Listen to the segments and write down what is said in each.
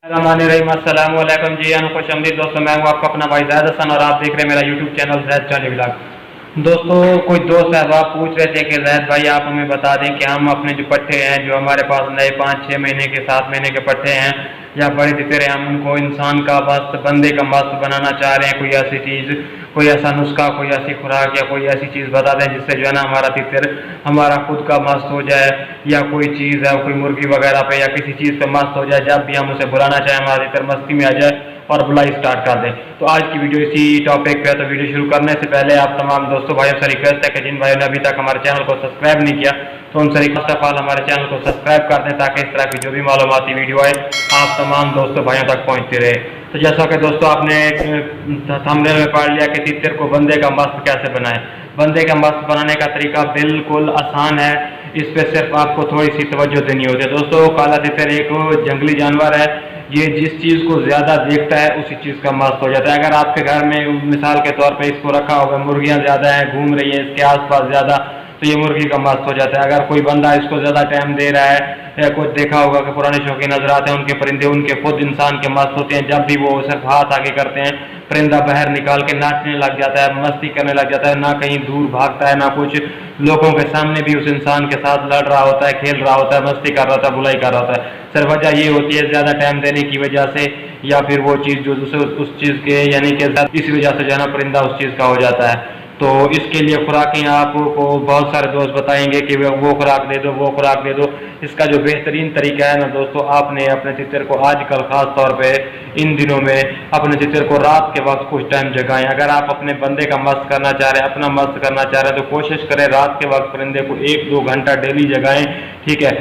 अस्सलाम वालेकुम जी, खुशअमदीद दोस्तों। मैं हूँ आपका अपना भाई ज़ैद हसन और आप देख रहे हैं मेरा यूट्यूब चैनल ज़ैद चाली व्लॉग। दोस्तों, कोई दोस्त है आप पूछ रहे थे कि ज़ैद भाई आप हमें बता दें कि हम अपने जो पट्टे हैं, जो हमारे पास नए 5-6 महीने के 7 महीने के पट्टे हैं या बड़े तितरे हैं, हम उनको इंसान का मस्त, बंदे का मस्त बनाना चाह रहे हैं। कोई ऐसी चीज़, कोई ऐसा नुस्खा, कोई ऐसी खुराक या कोई ऐसी चीज़ बता दें जिससे जो है ना हमारा तितर हमारा खुद का मस्त हो जाए, या कोई चीज़ है, कोई मुर्गी वगैरह पे या किसी चीज़ पे मस्त हो जाए। जब भी हम उसे बुलाना चाहें हमारा तितर मस्ती में आ जाए और बुलाई स्टार्ट कर दें। तो आज की वीडियो इसी टॉपिक पे है। तो वीडियो शुरू करने से पहले आप तमाम दोस्तों भाइयों से रिक्वेस्ट है कि जिन भाइयों ने अभी तक हमारे चैनल को सब्सक्राइब नहीं किया तो उनसे रिक्वेस्ट ऑफ ऑल हमारे चैनल को सब्सक्राइब कर दें, ताकि इस तरह की जो भी मालूमाती वीडियो आए आप तमाम दोस्तों भाइयों तक पहुँचती रहे। तो जैसा कि दोस्तों आपने थंबनेल में पढ़ लिया कि तितर को बंदे का मस्त कैसे बनाएं। बंदे का मस्त बनाने का तरीका बिल्कुल आसान है। इस पे सिर्फ आपको थोड़ी सी तवज्जो देनी होती है। दोस्तों, काला तितर एक जंगली जानवर है। ये जिस चीज़ को ज़्यादा देखता है उसी चीज़ का मस्त हो जाता है। अगर आपके घर में मिसाल के तौर पे इसको रखा होगा, मुर्गियाँ ज़्यादा हैं, घूम रही हैं इसके आसपास ज़्यादा, तो ये मुर्गी का मस्त हो जाता है। अगर कोई बंदा इसको ज़्यादा टाइम दे रहा है, या कुछ देखा होगा कि पुराने शौकीन नजर आते हैं, उनके परिंदे उनके खुद इंसान के मस्त होते हैं। जब भी वो सिर्फ हाथ आगे करते हैं, परिंदा बाहर निकाल के नाचने लग जाता है, मस्ती करने लग जाता है, ना कहीं दूर भागता है, ना कुछ लोगों के सामने भी उस इंसान के साथ लड़ रहा होता है, खेल रहा होता है, मस्ती कर रहा होता है, बुलाई कर रहा होता है। सिर्फ वजह ये होती है ज़्यादा टाइम देने की वजह से, या फिर वो चीज़ जो उस चीज़ के यानी कि इस वजह से जाना परिंदा उस चीज़ का हो जाता है। तो इसके लिए खुराकें आपको बहुत सारे दोस्त बताएंगे कि वो खुराक दे दो, वो खुराक दे दो। इसका जो बेहतरीन तरीका है ना दोस्तों, आपने अपने तितर को आजकल खास तौर पे इन दिनों में अपने तितर को रात के वक्त कुछ टाइम जगाएं। अगर आप अपने बंदे का मस्त करना चाह रहे हैं, अपना मस्त करना चाह रहे हैं, तो कोशिश करें रात के वक्त परिंदे को 1-2 घंटा डेली जगाएं। ठीक है,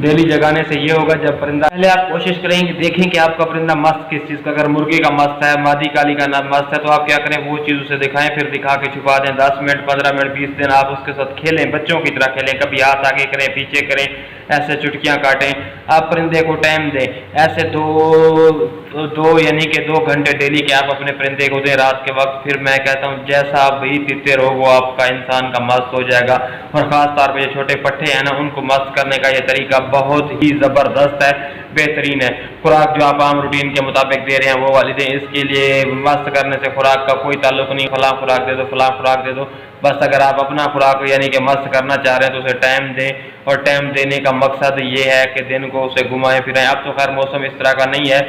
डेली जगाने से ये होगा, जब परिंदा पहले आप कोशिश करेंगे, देखें कि आपका परिंदा मस्त किस चीज़ का। अगर मुर्गी का मस्त है, मादी काली का नाम मस्त है, तो आप क्या करें, वो चीज़ उसे दिखाएं, फिर दिखा के छुपा दें। 10 मिनट, 15 मिनट, 20 दिन आप उसके साथ खेलें, बच्चों की तरह खेलें। कभी हाथ आगे करें, पीछे करें, ऐसे चुटकियां काटें। आप परिंदे को टाइम दें, ऐसे दो यानी कि 2 घंटे डेली के आप अपने परिंदे को दें रात के वक्त। फिर मैं कहता हूँ जैसा आप भी तितर हो वो आपका इंसान का मस्त हो जाएगा। और ख़ास तौर पर जो छोटे पट्टे हैं ना, उनको मस्त करने का ये तरीका बहुत ही ज़बरदस्त है, बेहतरीन है। खुराक जो आप आम रूटीन के मुताबिक दे रहे हैं वो वाली दें। इसके लिए मस्त करने से खुराक का कोई ताल्लुक नहीं, फलां खुराक दे दो, फलां खुराक दे दो। बस अगर आप अपना खुराक यानी कि मस्त करना चाह रहे हैं तो उसे टाइम दें। और टाइम देने का मकसद ये है कि दिन को उसे घुमाएं फिराएं। अब तो खैर मौसम इस तरह का नहीं है,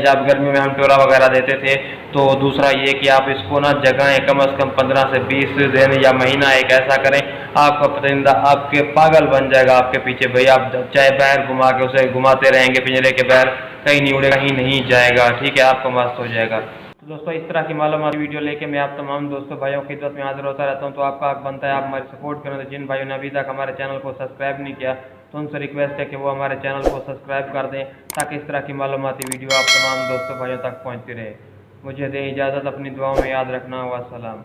जब गर्मी में हम टोरा वगैरह देते थे। तो दूसरा ये कि आप इसको ना जगाएं, कम से कम 15 से 20 दिन या महीना एक ऐसा करें, आपका परिंदा आपके पागल बन जाएगा आपके पीछे। भाई आप चाहे बाहर घुमा के उसे घुमाते रहेंगे, पिंजरे के बाहर कहीं नहीं उड़ेगा, कहीं नहीं जाएगा। ठीक है, आपको मस्त हो जाएगा। तो दोस्तों, इस तरह की मालूमाती वीडियो लेके मैं आप तमाम दोस्तों भाइयों की खिदमत में हाजिर होता रहता हूँ। तो आपका हक बनता है आप हमारी सपोर्ट करें। तो जिन भाइयों ने अभी तक हमारे चैनल को सब्सक्राइब नहीं किया तो उनसे रिक्वेस्ट है कि वो हमारे चैनल को सब्सक्राइब कर दें, ताकि इस तरह की मालूमाती वीडियो आप तमाम दोस्तों भाइयों तक पहुँचती रहे। मुझे दें इजाज़त, अपनी दुआओं में याद रखना। वस्सलाम।